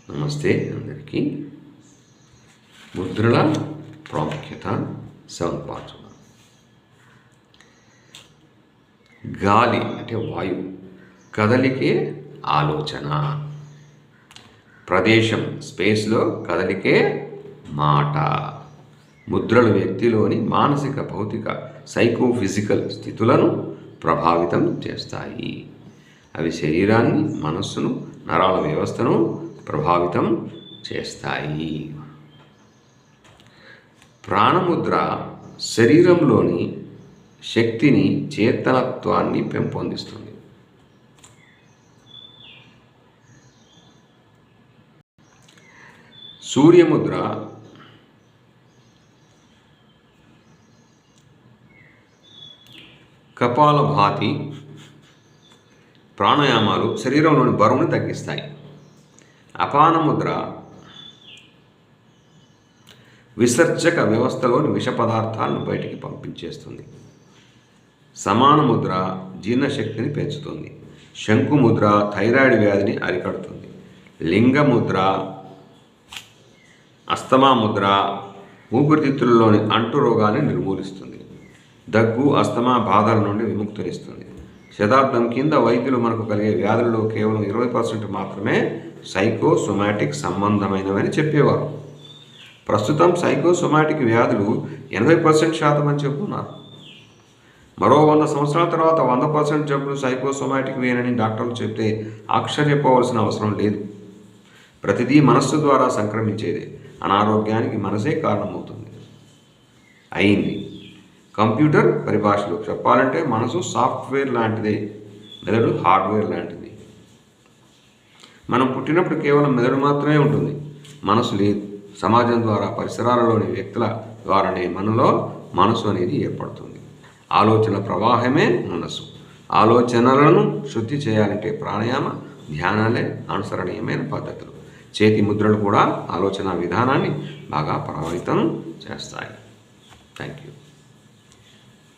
నమస్తే అందరికీ. ముద్రల ప్రాముఖ్యత 7 పార్ట్స్. గాలి అంటే వాయువు, కదలికే ఆలోచన. ప్రదేశం స్పేస్లో కదలికే మాట. ముద్రలు వ్యక్తిలోని మానసిక, భౌతిక, సైకోఫిజికల్ స్థితులను ప్రభావితం చేస్తాయి. అవి శరీరాన్ని, మనస్సును, నరాల వ్యవస్థను ప్రభావితం చేస్తాయి. ప్రాణముద్ర శరీరంలోని శక్తిని, చేతనత్వాన్ని పెంపొందిస్తుంది. సూర్యముద్ర కపాలభాతి ప్రాణాయామాలు శరీరంలోని బరువును తగ్గిస్తాయి. అపాన ముద్ర విసర్జక వ్యవస్థలోని విష పదార్థాలను బయటికి పంపించేస్తుంది. సమాన ముద్ర జీర్ణశక్తిని పెంచుతుంది. శంకుముద్ర థైరాయిడ్ వ్యాధిని అరికడుతుంది. లింగముద్ర అస్తమా ముద్ర ఊపిరితిత్తులలోని అంటు రోగాన్ని నిర్మూలిస్తుంది. దగ్గు, అస్తమా బాధల నుండి విముక్తినిస్తుంది. శతాబ్దం కింద వైద్యులు మనకు కలిగే వ్యాధులలో కేవలం 20% మాత్రమే సైకోసొమాటిక్ సంబంధమైనవని చెప్పేవారు. ప్రస్తుతం సైకోసొమాటిక్ వ్యాధులు 80% అని చెప్తున్నారు. మరో 100 సంవత్సరాల తర్వాత 100% జబ్బులు సైకోసొమాటిక్ వేనని డాక్టర్లు చెప్తే ఆశ్చర్యపోవలసిన అవసరం లేదు. ప్రతిదీ మనస్సు ద్వారా సంక్రమించేదే. అనారోగ్యానికి మనసే కారణమవుతుంది. అయింది. కంప్యూటర్ పరిభాషలో చెప్పాలంటే మనసు సాఫ్ట్వేర్ లాంటిదే, మెదడు హార్డ్వేర్ లాంటిది. మనం పుట్టినప్పుడు కేవలం మెదడు మాత్రమే ఉంటుంది, మనసు లేదు. సమాజం ద్వారా, పరిసరాలలోని వ్యక్తుల ద్వారానే మనలో మనసు అనేది ఏర్పడుతుంది. ఆలోచనల ప్రవాహమే మనసు. ఆలోచనలను శుద్ధి చేయాలంటే ప్రాణాయామ, ధ్యానాలే అనుసరణీయమైన పద్ధతులు. చేతి ముద్రలు కూడా ఆలోచన విధానాన్ని బాగా ప్రభావితం చేస్తాయి. Thank you.